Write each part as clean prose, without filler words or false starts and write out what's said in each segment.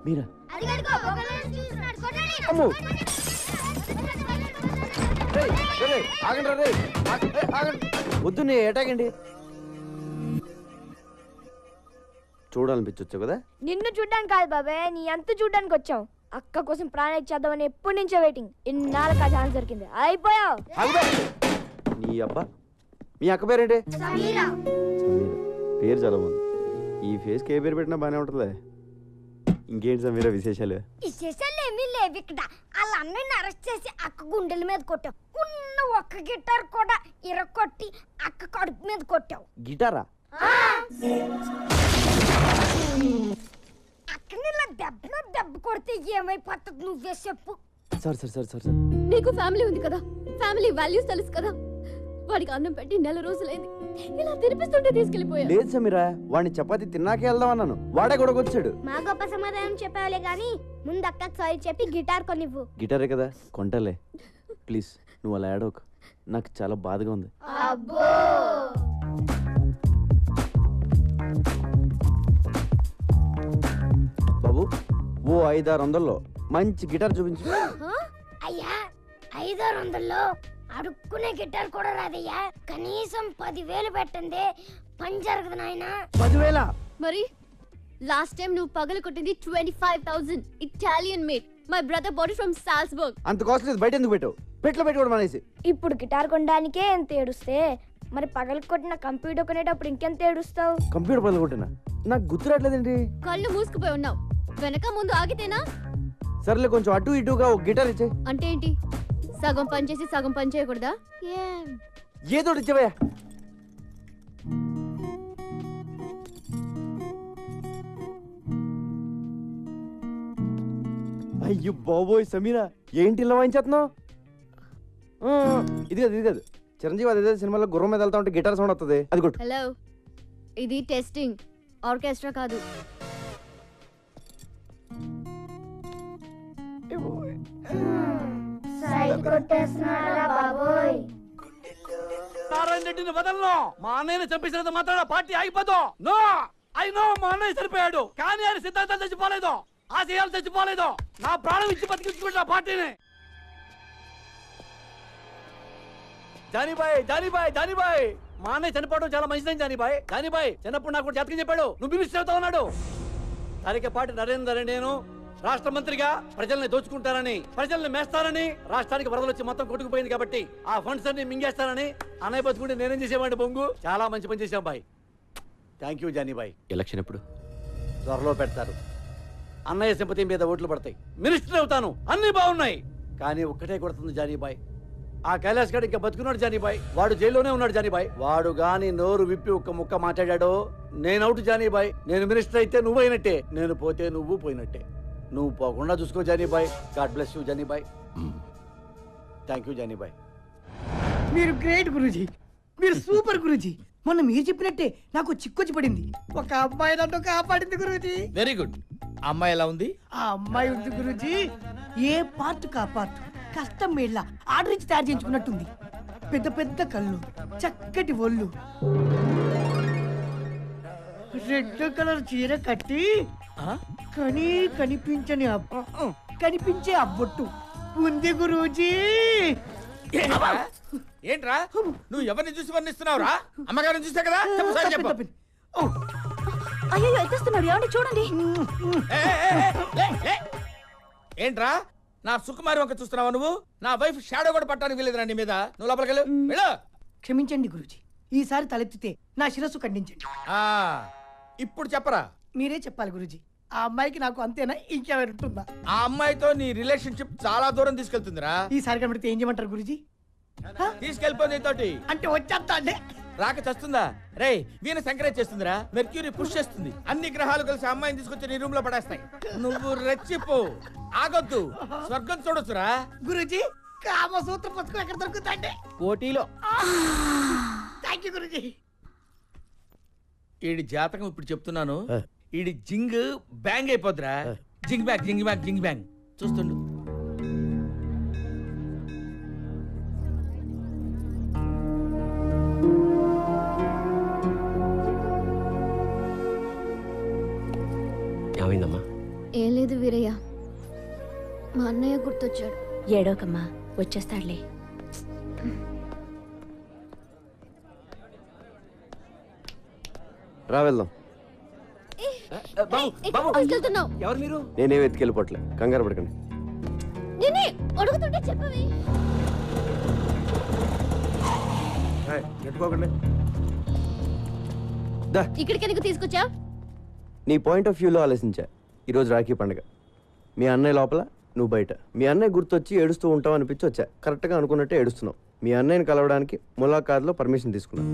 మీరా అమ్మో వద్దు నీ ఏటాగండి చూడాలనిపించొచ్చు కదా. నిన్ను చూడ్డానికి కాదు బాబాయ్, నీ అంత చూడ్డానికి వచ్చాం. అక్క కోసం ప్రాణం ఇచ్చేద్దామని ఎప్పటి నుంచో వెయిటింగ్. ఇన్నాళ్ళకి ఆ ఛాన్స్ దొరికింది. అయిపోయావు. నీ అబ్బా మీ అక్క పేరేంటి? సమీరా. పేరు చాలా బాగుంది. ఈ ఫేస్కి ఏ పేరు పెట్టినా బాగానే ఉంటుందిలే. ఇంకేంటి సమీరా విశేషాలు? విశేషాలు ఏమీ లేవు ఇక్కడ. వాళ్ళ అన్నయ్యని అరెస్ట్ చేసి అక్క గుండెల మీద కొట్టావు. ఉన్న ఒక్క గిటార్ కూడా ఇరగొట్టి అక్క కడుపు మీద కొట్టావు. గిటారా? అక్కని ఇలా దెబ్బ కొడితే ఏమైపోతుంది నువ్వే చెప్పు. సార్ సార్ సార్ సార్ నీకు ఫ్యామిలీ ఉంది కదా, ఫ్యామిలీ వాల్యూస్ తెలుసు కదా. వాడికి అన్నం పెట్టి 4 రోజులైంది. ఇలా తినిపిస్తుంటే తీసుకెళ్లిపోయా. లేదు సమీరా, వాడిని చపాతి తిన్నాకే వెళ్దాం అన్నాను. వాడే కూడా వచ్చాడు. మా గొప్ప సమాధానం చెప్పావులే గాని ముందు అక్కకి సారీ చెప్పి గిటార్ కొనివ్వు. గిటారే కదా కొంటలే. ప్లీజ్ నువ్వు అలా ఏడవకు, నాకు చాలా బాధగా ఉంది. బాబు ఓ 500-600లో మంచి గిటార్ చూపించు. అయ్యా 500-600లో అడుక్కునే గిటార్ కూడా రాదయ్యా. కనీసం 10,000 పెట్టండి, పని జరగదు నాయనా. 10,000? మరి లాస్ట్ టైం నువ్వు పగలు కొట్టింది 25,000 Italian made. My brother body from Salzburg. అంత కాస్ట్ లేదు, బయట ఎందుకు పెట్టావు? పెట్లో పెట్టుకోవడం అనేసి. ఇప్పుడు గిటార్ కొనడానికే ఎంత ఏడుస్తే మరి పగలు కొట్టిన కంప్యూటర్ కొనేటప్పుడు ఇంకెంత ఏడుస్తావు? కంప్యూటర్ పగలు కొట్టినా నాకు గుర్తురాట్లేదండి. కళ్ళు మూసుకుపోయి ఉన్నావు. వెనక ముందు ఆగితేనా? సర్లే కొంచెం అటు ఇటుగా ఒక గిటార్ ఇచ్చే. అంటే ఏంటి? సగం పని చేసి సగం పని చేయకూడదా? ఏదో ఇచ్చేవయ్యా. అయ్యో బాబోయ్ సమీరా, ఏంటి ఇలా వాయించేస్తున్నావు? ఇది కాదు చిరంజీవి అదే సినిమాలో గుర్రం మీద వెళ్తా ఉంటే గిటార్ సౌండ్ వస్తుంది, అది కొట్టు. హలో, ఇది టెస్టింగ్, ఆర్కెస్ట్రా కాదు. నారాయణ రెడ్డిని వదలను. మా అన్నయ్యని చంపేసినంత మాత్రాన పార్టీ ఆగిపోదు. నో, ఐ నో మా అన్నయ్య చనిపోయాడు, కానీ ఆయన సిద్ధాంతాలు చచ్చిపోలేదు, ఆశయాలు చచ్చిపోలేదు. నా ప్రాణం ఇచ్చి బతికించుకుంటా పార్టీని. జానీబాయ్ మా అన్నయ్య చనిపోవడం చాలా మంచిదని జానీబాయ్ చిన్నప్పుడు నాకు జాతకం చెప్పాడు, నువ్వు మినిస్టర్ అవుతా ఉన్నాడు. తరికపాటి నరేందర్ నేను రాష్ట్ర మంత్రిగా ప్రజల్ని దోచుకుంటానని, ప్రజల్ని మేస్తానని, రాష్ట్రానికి వరదలు వచ్చి మొత్తం కొట్టుకుపోయింది కాబట్టి ఆ ఫండ్స్ అన్ని మింగేస్తానని అన్నయ్య బతుకుంటే నేనేం చేసేవాడిని బొంగు. చాలా మంచి పని చేశాం బాయ్. థ్యాంక్ యూ జానీబాయ్. ఎలక్షన్ ఎప్పుడు? త్వరలో పెడతారు. అన్నయ్య సింపతి మీద ఓట్లు పడతాయి, మినిస్టర్ అవుతాను, అన్ని బాగున్నాయి. కానీ ఒక్కటే కొడుతుంది జానీబాయ్, ఆ కైలాస్ గారు ఇంకా బతుకున్నాడు జానీబాయ్. వాడు జైల్లోనే ఉన్నాడు జానీబాయ్. వాడు గాని నోరు విప్పి ఒక్క ముక్క మాట్లాడాడో నేను అవుట్ జానీబాయ్. నేను మినిస్టర్ అయితే నువ్వు అయినట్టే, నేను పోతే నువ్వు పోయినట్టే. నువ్వు పోకుండా చూసుకో Jani Bhai. God bless you Jani Bhai. Thank you Jani Bhai. మీరు గ్రేట్ గురూజీ, మీరు సూపర్ గురూజీ. మొన్న మీరు చెప్పినట్టే నాకు చిక్కొచ్చి పడింది. ఒక అమ్మాయి నన్ను కాపాడింది గురూజీ. Very good. అమ్మాయి ఎలా ఉంది? ఆ అమ్మాయి ఉంది గురూజీ, ఏ పార్ట్ కా పార్ట్ కష్టం మేళ్ళ ఆర్డర్ ఇచ్చి తయారు చేయించుకున్నట్టుంది. పెద్ద పెద్ద కళ్ళు, చక్కటి ఒళ్ళు, రెడ్ కలర్ చీర కట్టి కనిపించని కనిపించే అబ్బొట్టు ఉంది గురూజీ. ఏంట్రా నువ్వు ఎవరిని చూసి వర్ణిస్తున్నావురా? అమ్మగారిని చూసా కదా, చెప్పు. అయ్యో ఎత్తేస్తున్నాడు, ఏమండి చూడండి. ఏంట్రా నా సుకుమారి వంక చూస్తున్నావా నువ్వు? నా వైఫ్ షాడో కూడా పట్టానికి వెళ్ళేదిరా నీ మీద. నువ్వు లోపలికి వెళ్ళు. క్షమించండి గురూజీ, ఈసారి తలెత్తితే నా శిరస్సు ఖండించండి. ఇప్పుడు చెప్పరా? మీరే చెప్పాలి గురూజీ. ఆ అమ్మాయికి నాకు అంతేనా, ఇంకెవరు ఉంటుందా? ఆ అమ్మాయితో నీ రిలేషన్షిప్ చాలా దూరం తీసుకెళ్తుందిరా. ఈసారి కనబడితే ఏం చేయమంటారు గురూజీ? తీసుకెళ్ళిపోయింది తోటి. అంటే వచ్చేస్తా అండి. రాక చస్తుందా? రే వీణ ఎంకరేజ్ చేస్తుందిరా, మెర్క్యూరీ పుష్ చేస్తుంది. అన్ని గ్రహాలు కలిసి అమ్మాయిని తీసుకొచ్చి నీ రూమ్ లో పడేస్తాయి. నువ్వు రెచ్చిపో, ఆగొద్దు, స్వర్గం చూడొచ్చురా. గురూజీ కామసూత్ర పుస్తకం ఎక్కడ దొరుకుతాండి? పోటీలో. Thank you Guruji. ఈడి జాతకం ఇప్పుడు చెప్తున్నాను, ఈడి జింగ్ బ్యాంగ్ అయిపోద్దిరా. జింగ్ బ్యాంగ్ జింగ్ బ్యాంగ్ జింగ్ బ్యాంగ్ చూస్తుండు. వీరయ్య మా అన్నయ్య గుర్తొచ్చాడు. ఏడోకమ్మా, వచ్చేస్తాడులే. రా వెళ్దాం. ఎక్కడికి వెళ్తున్నావు? ఎవరు మీరు? నేనేం ఎత్తుకెళ్ళిపోవట్లే, కంగారు పడకండి. నేనే అడుగుతుంటే చెప్పవి. నెట్టుకోకండి. దా. ఇక్కడికి ఎందుకు తీసుకొచ్చా? నీ పాయింట్ ఆఫ్ వ్యూలో ఆలోచించా. ఈరోజు రాఖీ పండుగ. మీ అన్నయ్య లోపల, నువ్వు బయట. మీ అన్నయ్య గుర్తొచ్చి ఏడుస్తూ ఉంటావు అనిపించి వచ్చా. కరెక్ట్గా అనుకున్నట్టే ఏడుస్తున్నావు. మీ అన్నయ్యని కలవడానికి ములాఖాత్లో పర్మిషన్ తీసుకున్నావు.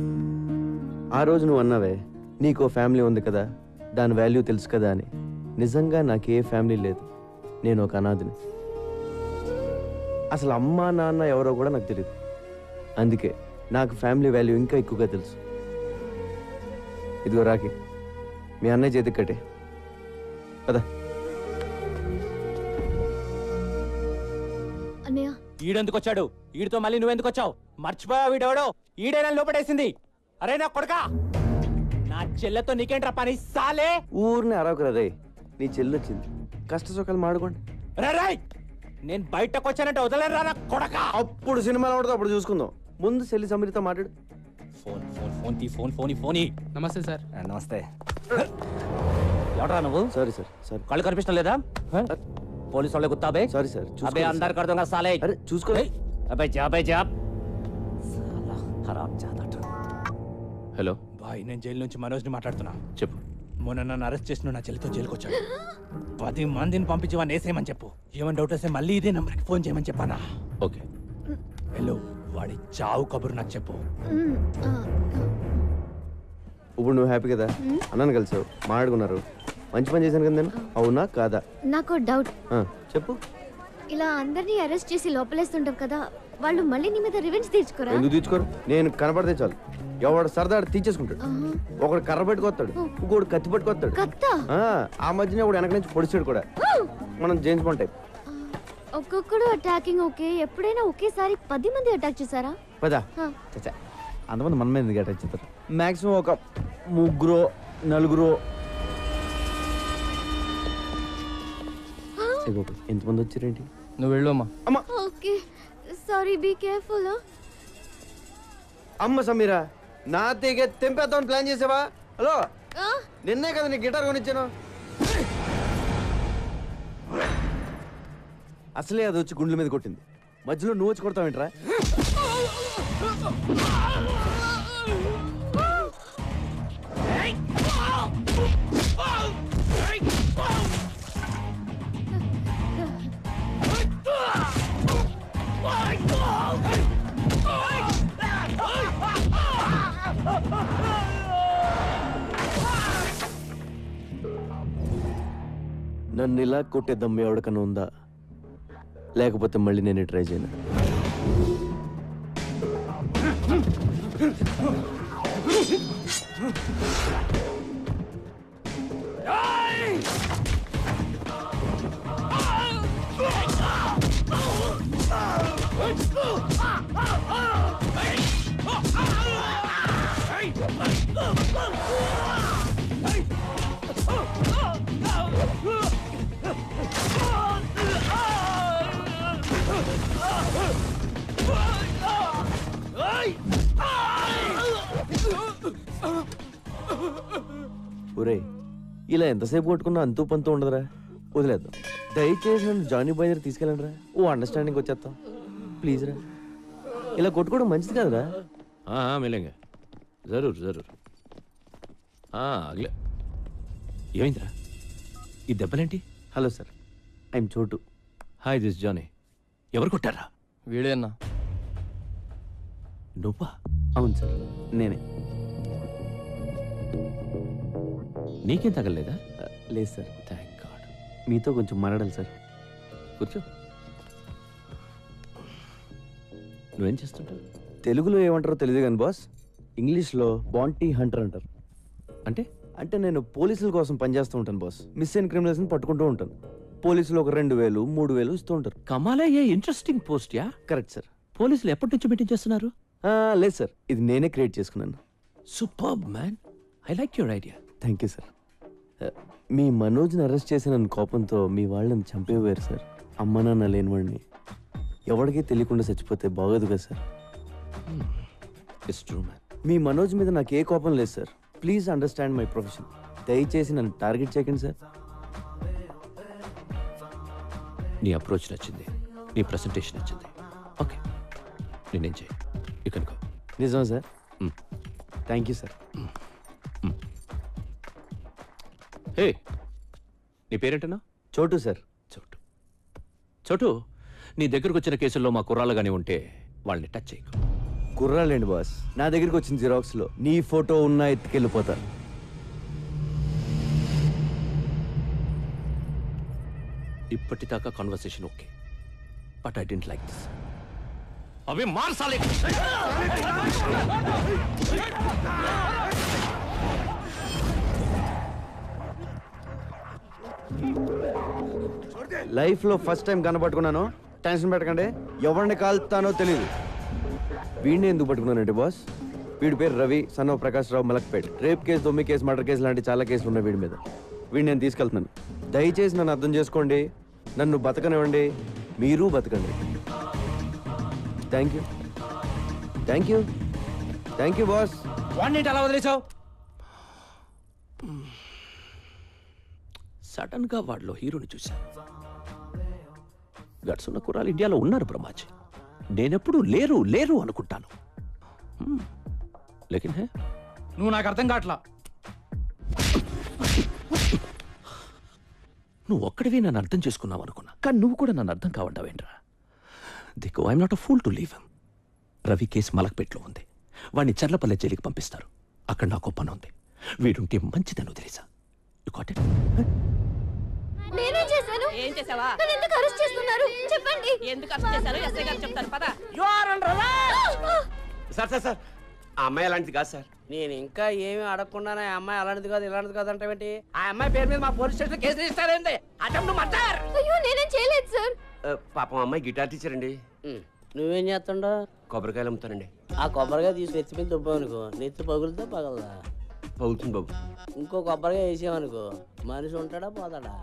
ఆ రోజు నువ్వు అన్నావే, నీకు ఫ్యామిలీ ఉంది కదా, దాని వాల్యూ తెలుసు కదా అని. నిజంగా నాకు ఏ ఫ్యామిలీ లేదు, నేను ఒక అనాథిని. అసలు అమ్మా నాన్న ఎవరో కూడా నాకు తెలియదు. అందుకే నాకు ఫ్యామిలీ వాల్యూ ఇంకా ఎక్కువగా తెలుసు. ఇదిగో రాఖీ, మీ అన్నయ్య చేతికి కట్టే కదా. అన్నయ్య ఈడెందుకు వచ్చాడు? ఈడితో మళ్ళీ నువ్వెందుకు వచ్చావు? మర్చిపోయా వీడెవడో? ఈడేనా లోపడేసింది? అరే నా కొడకా, నా చెల్లెతో నీకేంట్రా పని సాలే? ఊరిని అరవకురా రే, నీ చెల్లి వచ్చింది, కష్ట సుఖాలు మాడుకోండి. రే నేను బయటకు వచ్చానంటే వదలరా నా కొడకా. అప్పుడు సినిమాలో ఉంటుంది, అప్పుడు చూసుకుందాం. ముందు చెల్లి సమీరితో మాట్లాడు. ఫోన్. నమస్తే సార్. నమస్తే. ఎవరా నువ్వు? Sorry sir, sorry. కళ్ళు కనిపించడం లేదా? పోలీసు వాళ్ళే గుత్తాబే. సారీ సార్, అబే అందరు కడతాం సాలే. అరే చూసుకో. అబే జాబ్ సాలా ఖరాబ్ జాదట. హలో బాయ్, నేను జైలు నుంచి మనోజ్ని మాట్లాడుతున్నా. చెప్పు. మొన్న నన్ను అరెస్ట్ చేసిన నా చెల్లితో జైలుకి వచ్చాడు. 10 మందిని పంపించి వాడిని వేసేయమని చెప్పు. ఏమైనా డౌట్ వస్తే మళ్ళీ ఇదే నంబర్కి ఫోన్ చేయమని చెప్పానా? ఓకే. హలో, వాడి చావు కబురు నాకు చెప్పు. ఇప్పుడు నువ్వు హ్యాపీ కదా? అన్నాను కలిసావు, మాట్లాడుకున్నారు, మంచి పని చేశాను కదా నేను. అవునా కాదా? నాకు డౌట్. చెప్పు. ఇలా అందరినీ అరెస్ట్ చేసి లోపలేస్తుంటావు కదా, వాళ్ళు మళ్ళీ నీ మీద రివెంజ్ తీర్చుకోరా? ఎందుకు తీసుకోరు? నేను కనపడితే చాలు, ఎవడు సరదాడు తీసేసుకుంటాడు. ఒకడు కర్ర పెట్టుకొస్తాడు, ఇంకోడు కత్తి పట్టుకొస్తాడు. కత్తా? ఆ మధ్యన ఒకడు వెనక నుంచి పొడిచాడు కూడా. మనం జేమ్స్ బాండ్ టైప్. ఒక్కొక్కడు అటాకింగ్ ఓకే, ఎప్పుడైనా ఒకేసారి 10 మంది అటాక్ చేశారా? పదా చచ్చా, అంతమంది మన మీద ఎందుకు అటాక్ చేస్తారు? మాక్సిమం ఒక 3 4. ఎంతమంది వచ్చారేంటి? నువ్వు వెళ్ళు అమ్మా. అమ్మ ఓకే సారీ, బీ కేర్ఫుల్. అమ్మ సమీరా, నా తెగే తెంపేద్దామని ప్లాన్ చేసావా? హలో, నిన్నే కదా నీ గిటార్ కొనిచ్చాను. అసలే అది వచ్చి గుండెల మీద కొట్టింది, మధ్యలో నువ్వు వచ్చి కొడతావేంట్రా? నన్ను ఇలా కొట్టే దమ్ము ఎవడికన్నా ఉందా? లేకపోతే మళ్ళీ నేను ట్రై చేయను. ఒరే, ఇలా ఎంతసేపు కొట్టుకున్నా అంతూ పంతూ ఉండదురా, వదిలేద్దాం. దయచేసి నన్ను జానీ బాయ్ దగ్గర తీసుకెళ్ళండి రా, ఓ అండర్స్టాండింగ్ వచ్చేస్తాం ప్లీజ్ రా. ఇలా కొట్టుకోవడం మంచిది కదరా? మిలేంగా జరూర్ జరూర్. అగలే. ఏమైందిరా ఈ దెబ్బలేంటి? Hello sir, I'm Chotu. Hi, this Johnny. ఎవరు కొట్టారా? వీడే అన్నా. నువ్వా? అవును సార్, నేనే. నీకేం తగలలేదా? లేదు సార్. Thank God. మీతో కొంచెం మాట్లాడాలి సార్. కూర్చో. నువ్వేం చేస్తుంటావు? తెలుగులో ఏమంటారో తెలియదు కానీ బాస్, ఇంగ్లీష్లో బాంటీ హంటర్ అంటారు. అంటే అంటే నేను పోలీసుల కోసం పనిచేస్తూ ఉంటాను బాస్. మిస్ అయిన క్రిమినల్స్ని పట్టుకుంటూ ఉంటాను. పోలీసులు ఒక 2000 3000 ఇస్తూ ఉంటారు. కమాలా, ఏ ఇంట్రెస్టింగ్ పోస్ట్ యా. Correct sir. పోలీసులు ఎప్పటి నుంచి మీటింగ్ చేస్తున్నారు? లేదు సార్, ఇది నేనే క్రియేట్ చేసుకున్నాను. Superb man, I like your idea. Thank you sir. మీ మనోజ్ని అరెస్ట్ చేసిన కోపంతో మీ వాళ్ళని చంపేవారు సార్. అమ్మ నాన్న లేనివాడిని ఎవరికీ తెలియకుండా చచ్చిపోతే బాగోదు కదా సార్. It's true man. మీ మనోజ్ మీద నాకు ఏ కోపం లేదు sir. Please understand my profession. దయచేసి నన్ను టార్గెట్ చేయకండి సార్. నీ అప్రోచ్ నచ్చింది, నీ ప్రెసెంటేషన్ నచ్చింది. ఓకే, నేనేం చేయి యూ కెన్ గో. నిజం sir? Thank you sir. Hey, నీ పేరేంటన్నా? చోటు సార్. చోటు. చోటు, నీ దగ్గరకు వచ్చిన కేసుల్లో మా కుర్రాళ్ళు కానీ ఉంటే వాళ్ళని టచ్ చేయకు. కుర్రాలేండి బాస్, నా దగ్గరికి వచ్చిన జిరాక్స్లో నీ ఫోటో ఉన్నా ఎత్తుకెళ్ళిపోతా. ఇప్పటిదాకా conversation okay, but I don't like this. అవి మార్చాలి. లైఫ్లో ఫస్ట్ టైం కనపట్టుకున్నాను. టెన్షన్ పెట్టకండి, ఎవరిని కాల్తానో తెలియదు. వీడిని ఎందుకు పట్టుకున్నానంటే బాస్, వీడి పేరు Ravi, son of Prakash Rao, Malakpet. Rape case, దొమ్మి కేసు, మర్డర్ కేసు లాంటి చాలా కేసులు ఉన్నాయి వీడి మీద. వీడిని నేను తీసుకెళ్తున్నాను. దయచేసి నన్ను అర్థం చేసుకోండి, నన్ను బతకనివ్వండి, మీరు బతకండి. Thank you, thank you, thank you boss. వాడిని అలా వదిలేసావు? సడన్ గా వాడిలో హీరోని చూశాను. గట్స్ ఉన్న కుర్రాలు ఇండియాలో ఉన్నారు బ్రహ్మాజీ. నేనెప్పుడు లేరు లేరు అనుకుంటాను. లేకిన్ హే, నువ్వు నాకు అర్థం కావట్లా. నువ్వు ఒక్కడివి నన్ను అర్థం చేసుకున్నావు అనుకున్నా, కానీ నువ్వు కూడా నన్ను అర్థం కావడ్డావేంట్రా? దిక్కు I'm not a fool to leave him. Ravi case మలక్పేట్లో ఉంది, వాడిని చర్లపల్లె జైలుకి పంపిస్తారు. అక్కడ నాకు పని ఉంది. వీడుంటే మంచిదని వదిలేసా. You got it? నేనేం చేశాను? ఏం చేసావా? నన్ను ఎందుకు అరెస్ట్ చేస్తున్నారు? చెప్పండి. ఎందుకు అరెస్ట్ చేశారు? ఎస్ఐ గారు చెప్తారు పద. You are under arrest. Sir sir sir, ఆ అమ్మాయి అలాంటిది కాదు సార్. నేను ఇంకా ఏమీ అడగకుండానే ఆ అమ్మాయి అలాంటిది కాదు ఇలాంటిది కాదు అంటావేంటి? ఆ అమ్మాయి పేరు మీద మా పోలీస్ స్టేషన్ కేసు ఇస్తారేంటి? Attempt murder. అయ్యో నేనేం చేయలేదు సార్. పాపం అమ్మాయి గిటార్ టీచర్ అండి. నువ్వేం చేస్తుండో? కొబ్బరికాయలు అమ్ముతానండి. ఆ కొబ్బరిగా తీసి నెత్తి మీద దుబ్బావనుకో, నెత్తి పగులుతా పగలదా? పగులుతుంది బాబు. ఇంకో కొబ్బరిగా వేసావనుకో, మనిషి ఉంటాడా పోతాడా?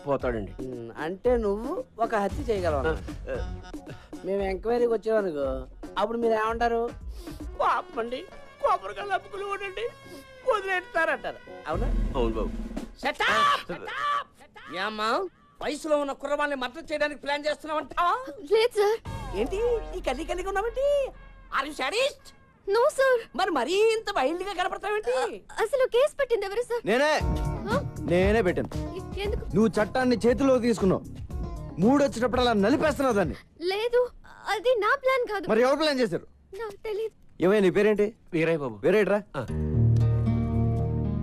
పోతాడండి. అంటే నువ్వు ఒక హత్య చేయగలవు. మేము ఎంక్వైరీకి వచ్చామనుకో, అప్పుడు మీరు ఏమంటారు? పాపండి, కొబ్బరికాయలు అప్పుకులు ఉండండి, వదిలేస్తారంటారు. అవునా? అవును బాబు. ఏమ్మా, వయసులో ఉన్న కుర్రవాళ్ళని మద్దతు చేయడానికి ప్లాన్ చేస్తున్నావంటావా? లేదు సార్. ఏంటి ఈ కలి కలిగి ఉన్నావేంటి? Are you sadist? No sir. మరి మరీ ఇంత వైల్డ్ గా కనపడతావేంటి? అసలు కేసు పెట్టింది ఎవరు సార్? నేనే పెట్టాను. ఎందుకు? నువ్వు చట్టాన్ని చేతిలో తీసుకున్నావు. మూడు వచ్చినప్పుడు అలా నలిపేస్తున్నావు దాన్ని. లేదు, అది నా ప్లాన్ కాదు. మరి ఎవరు ప్లాన్ చేశారు? నాకు తెలియదు. ఏమైనా నీ పేరేంటి? వీరయ్య బాబు. వేరేట్రా?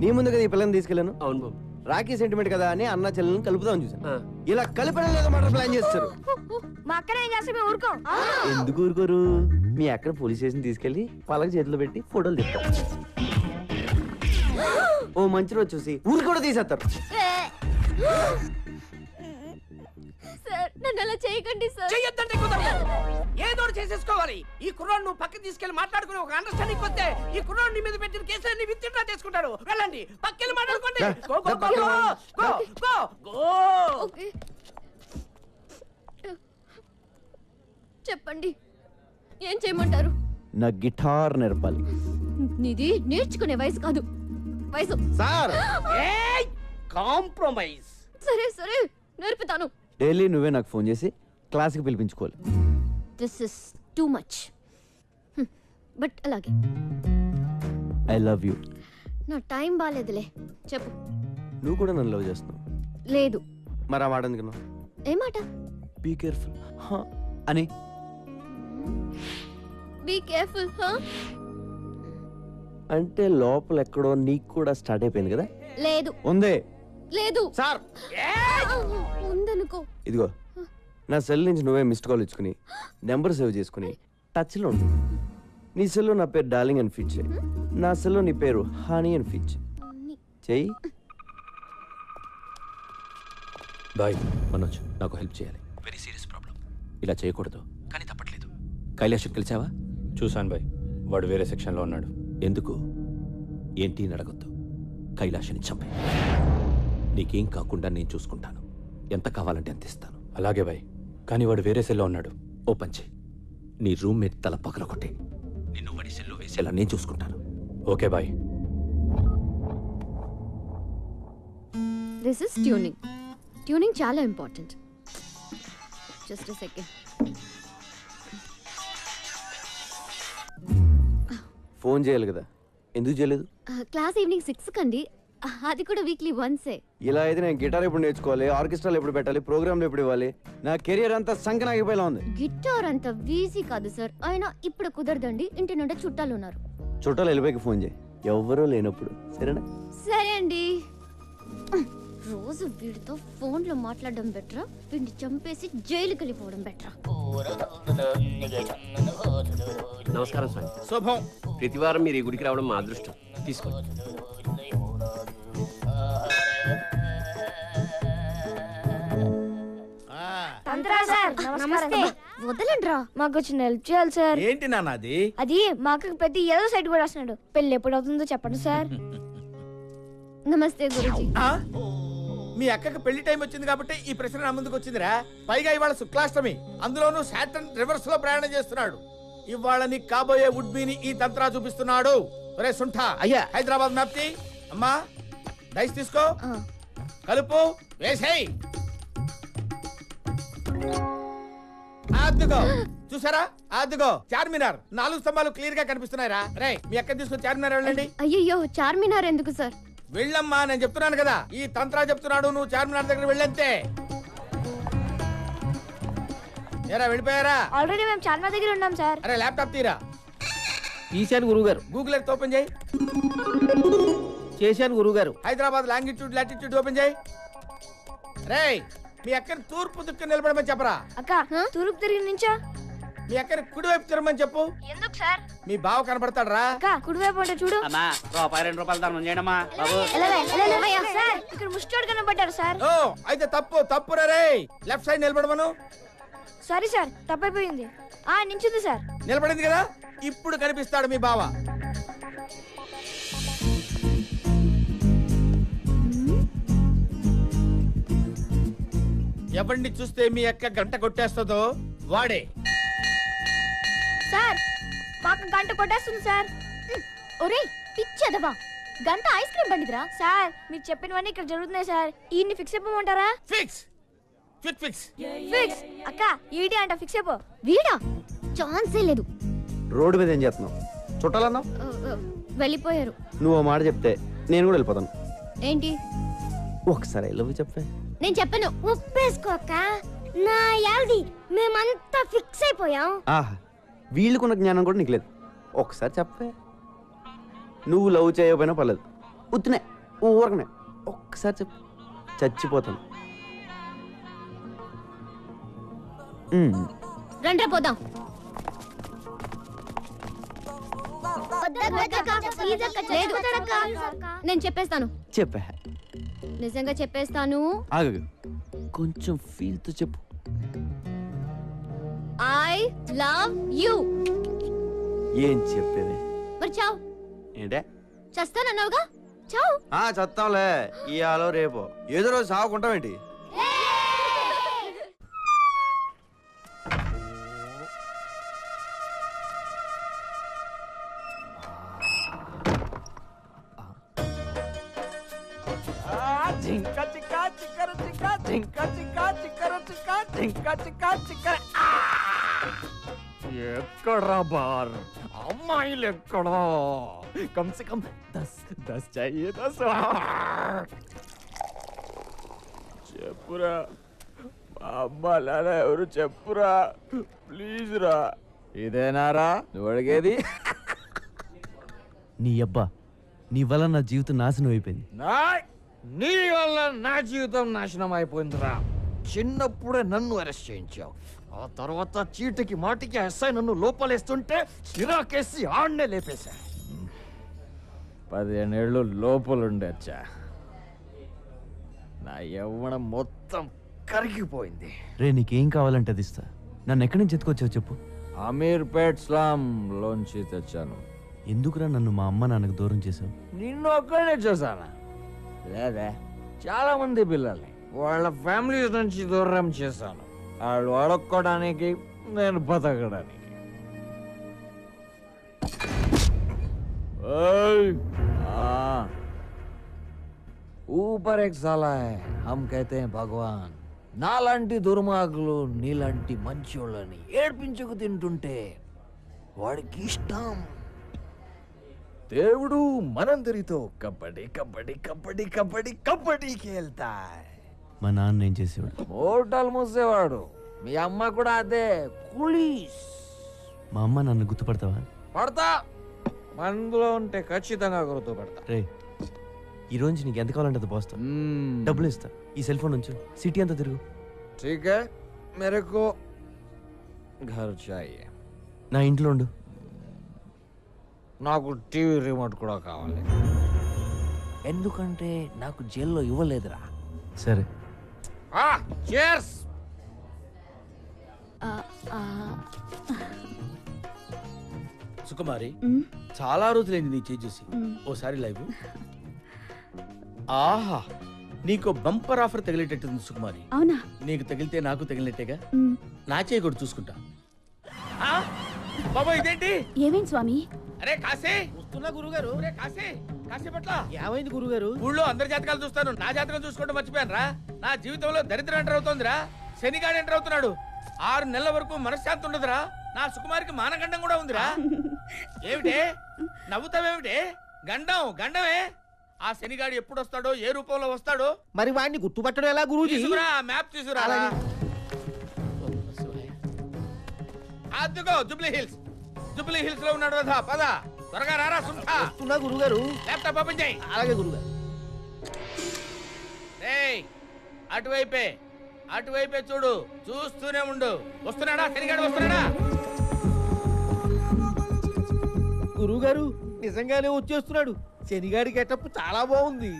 నీ ముందు కదా ఈ పిల్లని తీసుకెళ్ళాను. అవును బాబు. రాఖీ సెంటిమెంట్ కదా అని అన్న చెల్లెలను కలుపుదామని చూసాను. ఇలా కలిపడం లేదో మాట ప్లాన్ చేస్తారు. మా అక్కడ ఏం చేస్తే మేము ఊరుకోం. ఎందుకు ఊరుకోరు? మీ అక్కడ పోలీస్ స్టేషన్ తీసుకెళ్లి పలక చేతిలో పెట్టి ఫోటోలు తీస్తారు. ఓ మంచి రోజు చూసి ఊరు కూడా తీసేస్తారు. సార్ నన్ను అలా చేయకండి సార్. చెయ్యొద్దంటే కుదరదు. ఏదో చేసేసుకోవాలి. ఈ కుర్రాడు నువ్వు పక్కకి తీసుకెళ్లి మాట్లాడుకుని ఒక అండర్స్టాండింగ్ వస్తే ఈ కుర్రాడు నీ మీద పెట్టిన కేసులన్నీ విత్డ్రా చేసుకుంటాడు. వెళ్ళండి, పక్కకి మాట్లాడుకోండి. Go go go go go go. Okay, చెప్పండి, ఏం చేయమంటారు? నా గిటార్ నేర్పాలి. నీది నేర్చుకునే వయసు కాదు, వయసు. Sir compromise. సరే సరే, నేర్పుతాను. డైలీ నువ్వే నాకు ఫోన్ చేసి క్లాస్కి పిలిపించుకోవాలి. This is too much, but అలాగే. I love you. నా టైం బాగాలేదులే, చెప్పు. నువ్వు కూడా నన్ను లవ్ చేస్తున్నావు. లేదు. మరి ఆ మాట ఎందుకు? ఏ మాట? బీ కేర్ఫుల్ అని. బీ కేర్ఫుల్ అంటే లోపల ఎక్కడో నీకు కూడా స్టార్ట్ అయిపోయింది కదా? లేదు. ఉందే. లేదు సార్. ఉందనుకో. ఇదిగో నా సెల్ నుంచి నువ్వే మిస్డ్ కాల్ ఇచ్చుకుని నెంబర్ సేవ్ చేసుకుని టచ్లో ఉండు. నీ సెల్లో నా పేరు డార్లింగ్ అని ఫీచ్ చేయి, నా సెల్లో నీ పేరు హనీ అని ఫీచ్ చెయ్యి. బాయ్ మనోజ్, నాకు హెల్ప్ చేయాలి. Very serious problem. ఇలా చేయకూడదు, కానీ తప్పట్లేదు. కైలాష్ కలిసావా? చూశాను బాయ్, వాడు వేరే సెక్షన్లో ఉన్నాడు. ఎందుకు? ఏంటి అని అడగొద్దు. కైలాషిని చంపే. నీకేం కాకుండా నేను చూసుకుంటాను. ఎంత కావాలంటే అంత ఇస్తాను. అలాగే బాయ్, కానీ వాడు వేరే సెల్లో ఉన్నాడు. ఓపెన్ చేయి. నీ రూమ్మేట్ తల పగలగొట్టే నిన్ను వాడి సెల్లో వేసేలా నేను చూసుకుంటాను. Okay boy. This is tuning. Tuning చాలా important. Just a second. Phone చేయాలి కదా, ఎందుకు చేయలేదు? క్లాస్ ఈవినింగ్ 6 కండి. అది కూడా వీక్లీ వన్సే. ఇలా అయితే నేను గిటార్ ఎప్పుడు నేర్చుకోవాలి, ఆర్కెస్ట్రాలు ఎప్పుడు పెట్టాలి, ప్రోగ్రాంలు ఎప్పుడు ఇవ్వాలి? నా కెరియర్ అంతా సంకనాగిపోయేలా ఉంది. గిటార్ అంత ఈజీ కాదు సార్. అయినా ఇప్పుడు కుదరదండి, ఇంటి నుండి చుట్టాలు ఉన్నారు. చుట్టాలు వెళ్ళిపోయి ఫోన్ చేయి, ఎవరూ లేనప్పుడు. సరేనా? సరే అండి. రోజు వీడితో ఫోన్లో మాట్లాడడం బెటరా, వీడిని చంపేసి జైలుకి వెళ్ళిపోవడం బెటరా? నమస్కారం స్వామి. శుభం. ప్రతి వారం మీరు ఈ గుడికి రావడం మా అదృష్టం. తీసుకోండి. తంత్రా సార్ నమస్తే. వదలండి రా. మాకు చిన్న హెల్ప్ చేయాలి సార్. ఏంటి నాన్నది? అది మాకు పెద్ద ఏదో సైడ్ కూడా వస్తున్నాడు. పెళ్ళి ఎప్పుడు అవుతుందో చెప్పండి సార్. నమస్తే గురుజీ. మీ అక్కకి పెళ్లి టైం వచ్చింది కాబట్టి ఈ ప్రశ్న నా ముందుకు వచ్చిందిరా. పైగా ఇవాళ శుక్లాష్టమి, అందులోనూ సాటర్న్ రివర్స్ లో ప్రయాణం చేస్తున్నాడు. ఇవాళ నీకు కాబోయే వుడ్బీని ఈ తంత్రా చూపిస్తున్నాడు. ఒరే సుంఠా, అయ్యా హైదరాబాద్ మ్యాప్ తీ. అమ్మా డైస్ తీసుకో, కలుపు, వేసేయ్. అద్దుగో, చూసారా? అద్దుగో చార్మినార్ 4 స్తంభాలు క్లియర్ గా కనిపిస్తున్నాయిరా. రే మీ అక్కని తీసుకొని చార్మినార్ వెళ్ళండి. అయ్యయ్యో, చార్మినార్ ఎందుకు సార్? వెళ్ళమ్మా, నేను చెప్తున్నాను కదా. ఈ తంత్రా చెప్తున్నాడు, నువ్వు చార్మినార్ దగ్గర వెళ్ళంతే. ఏరా వెళ్ళిపోయారా? ఆల్రెడీ మేము చార్మినార్ దగ్గర ఉన్నాం సార్. అరే ల్యాప్టాప్ తీరా. తీశాను గురువుగారు. గూగుల్ ఎర్త్ ఓపెన్ చేయి. చేశాను గురువుగారు. హైదరాబాద్ లాంగిట్యూడ్ లాటిట్యూడ్ ఓపెన్ చేయి. రేయ్ మీ అక్కని తూర్పు దిక్కు నిలబడమని చెప్పరా. అక్క తూర్పు తిరిగి నుంచా? మీ అక్కని కుడివైపు తిరగమని చెప్పు. ఎందుకు సార్? మీ బావ కనపడతాడు రా. అక్క కుడివైపు అంటే చూడు. అమ్మా రూపాయి 2 రూపాయలు ధర్మం చేయడమ్మా బాబు. సార్ ఇక్కడ ముష్టోడు కనబడ్డారు సార్. ఓ అయితే తప్పు రే. లెఫ్ట్ సైడ్ నిలబడమను. సారీ సార్, తప్పైపోయింది. నించుంది సార్. నిలబడింది కదా, ఇప్పుడు కనిపిస్తాడు మీ బావ. ఎవరిని చూస్తే మీ అక్క గంట కొట్టేస్తుందో వాడే. సార్ మాకు గంట కొట్టేస్తుంది సార్. ఒరేయ్ పిచ్చెదవా, గంట ఐస్ క్రీమ్ బండిదిరా. సార్ మీరు చెప్పినవన్నీ ఇక్కడ జరుగుతున్నాయి సార్. ఈయన్ని ఫిక్స్ అయిపోమంటారా? Fix fix fix fix. అక్క ఈడి అంట ఫిక్స్ అయిపో. వీడా ఛాన్సే లేదు. రోడ్డు మీద ఏం చేస్తున్నావు? చుట్టాలన్నావు, వెళ్ళిపోయారు. నువ్వు మాట చెప్తే నేను కూడా వెళ్ళిపోతాను. ఏంటి? ఒకసారి లవ్ చెప్పే. నేను చెప్పను. ఒప్పేసుకోక నా యాల్ది మేమంతా ఫిక్స్ అయిపోయాం. ఆహా, వీళ్ళకున్న జ్ఞానం కూడా నీకు లేదు. ఒకసారి చెప్పే. నువ్వు లవ్ చేయకపోయినా పర్లేదు, ఉత్తునే ఊరకనే ఒక్కసారి చెప్పు, చచ్చిపోతాను. రండ్రా పోదాం. నేను చెప్పేస్తాను. చెప్పే. నిజంగా చెప్పేస్తాను. ఆగు, కొంచెం ఫీల్ తో చెప్పు. I love you. ఏం చెప్పేవే? మరి చావు. ఏంటే? చస్తానన్నావుగా, చావు. చస్తాంలే, ఇయాలో రేపో ఏదో రోజు సాగుకుంటామేంటి? జింక చిక్క చిక్కర చిక్క జింక చిక్క చిక్కర చిక్క జింక చిక్క చిక్కర. ఎక్కడ్రా బార్? అమ్మాయిలు ఎక్కడా? కమ్సే కమ్ 10 चाहिए 10. చెప్పురా మా అమ్మ నాన్న ఎవరు చెప్పురా ప్లీజ్ రా. ఇదేనారా నువ్వు అడిగేది? నీ అబ్బా, నీ వల్ల నా జీవితం నాశనం అయిపోయింది. నీ వల్ల నా జీవితం నాశనం అయిపోయిందిరా. చిన్నప్పుడే నన్ను అరెస్ట్ చేయించావు, ఆ తర్వాత చీటికి మాటికి ఎస్ఐ నన్ను లోపలేస్తుంటే చిరాకేసి ఆడనే లేపేశా. 15 ఏళ్ళు లోపలుండొచ్చా. నా యవ్వనం మొత్తం కరిగిపోయింది. రే నీకేం కావాలంటే అది ఇస్తా. నన్ను ఎక్కడి నుంచి ఎత్తుకొచ్చావు చెప్పు. అమీర్పేట్ స్లామ్ లోంచి తెచ్చాను. ఎందుకురా నన్ను మా అమ్మ నాన్నకు దూరం చేసావు? నిన్ను ఒక్కడే చూసానా? లేదా చాలా మంది పిల్లల్ని వాళ్ళ ఫ్యామిలీస్ నుంచి దూరం చేశాను. వాళ్ళు అడుక్కోవడానికి, నేను బతకడానికి. ऊपर एक साला है, हम कहते हैं भगवान. నాలాంటి దుర్మార్గులు నీలాంటి మంచోళ్ళని ఏడ్పించుకు తింటుంటే వాడికి ఇష్టం. దేవుడు మనందరితో కబడ్డీ కబడ్డీ కబడ్డీ కబడ్డీ కబడ్డీ खेलता है. మా నాన్న ఏం చేసేవాడు? హోటల్ మూసేవాడు. మీ అమ్మ కూడా అదే, కులీస్. మా అమ్మ నన్ను గుర్తుపడతావా? పడతా, మనలో ఉంటే ఖచ్చితంగా గుర్తుపడతా. రే, ఈ రోజు నీకు ఎంత కావాలంటే అది పోస్తా, డబ్బులు ఇస్తా. ఈ సెల్ ఫోన్ నుంచి సిటీ అంతా తిరుగు. ठीक है, मेरे को घर चाहिए. నా ఇంట్లో ఉండు. నాకు టీవీ రిమోట్ కూడా కావాలి, ఎందుకంటే నాకు జైల్లో ఇవ్వలేదురా. సరే. cheers. సుకుమారి, చాలా రోజులైంది నీ చేయి చూసి. ఓసారి లైవ్. ఆహా, నీకు బంపర్ ఆఫర్ తగిలేటట్టుంది సుకుమారి. అవునా? నీకు తగిలితే నాకు తగిలినట్టేగా. నా చేయి కూడా చూసుకుంటా. బాబా ఇదేంటి? ఏమేం స్వామి? అరే కాశీ, వస్తున్నా గురుగారు. ఒరే కాశీ, కాశీ పట్ల ఏమైంది గురుగారు? ఊళ్ళో అందరి జాతకాలు చూస్తాను, నా జాతకం చూసుకోవడం మర్చిపోయాను రా. నా జీవితంలో దరిద్రం ఎంటర్ అవుతోందిరా. శనిగాడు ఎంటర్ అవుతున్నాడు. 6 నెలల వరకు మనశ్శాంతి ఉండదురా. నా సుకుమారికి మానగండం కూడా ఉందిరా. ఏమిటే నవ్వుతావేమిటే? గండం గండమే. ఆ శనిగాడు ఎప్పుడు వస్తాడో, ఏ రూపంలో వస్తాడో మరి వాడిని గుర్తుపట్టడం ఎలా గురూజీ? తీసుకురా, మ్యాప్ తీసుకురా. అదిగో జూబ్లీ హిల్స్. జూబ్లీ హిల్స్ లో ఉన్నాడు కదా. పద త్వరగా రారా. సుంఠా వస్తున్నా గురుగారు. ల్యాప్టాప్ ఓపెన్ చేయి. అలాగే గురుగారు. ఏయ్, అటువైపే అటువైపే చూడు, చూస్తూనే ఉండు. వస్తున్నాడా శనిగాడు? వస్తున్నాడా? గురుగారు నిజంగానే వచ్చేస్తున్నాడు. శనిగాడి గెటప్ చాలా బాగుంది.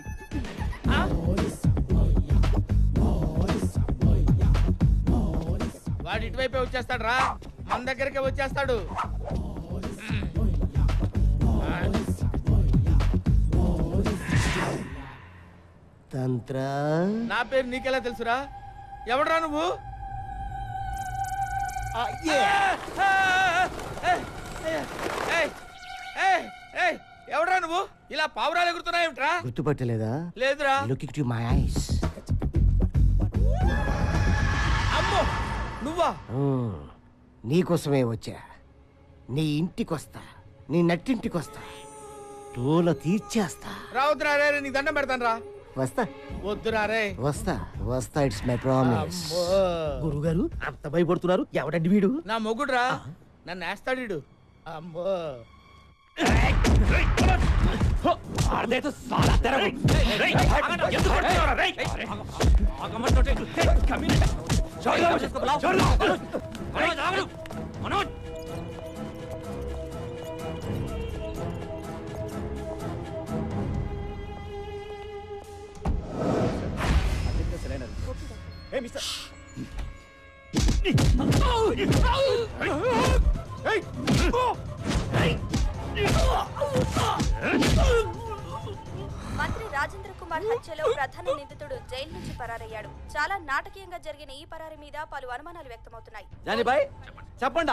వాడు ఇటువైపే వచ్చేస్తాడు రా. మన దగ్గరికే వచ్చేస్తాడు. తంత్ర. నా పేరు నీకెలా తెలుసురా? ఎవడరా నువ్వు? ఎవడరా నువ్వు? ఇలా పావురాలు ఎగురుతున్నాయేమిట్రా? గుర్తుపట్టలేదా? లేదురా. Look it my eyes. అమ్మో, నువ్వా? నీకోసమే వచ్చా. నీ ఇంటికొస్తా, నీ నట్టింటికొస్తా, తోల తీర్చేస్తా. రావద్దురా రే, నీకు దండం పెడతాను రా. వస్తా. వద్దురా రే. వస్తా వస్తా, ఇట్స్ మై ప్రామిస్. గురుగారు అంత భయపడుతున్నారు, ఎవడండి వీడు? నా మొగుడురా, నన్ను వేస్తాడు వీడు. అమ్మో. మంత్రి రాజేంద్ర కుమార్ హత్యలో ప్రధాన నిందితుడు జైలు నుంచి పరారయ్యాడు. చాలా నాటకీయంగా జరిగిన ఈ పరారీ మీద పలు అనుమానాలు వ్యక్తమవుతున్నాయి. జానీబాయ్ చెప్పండి.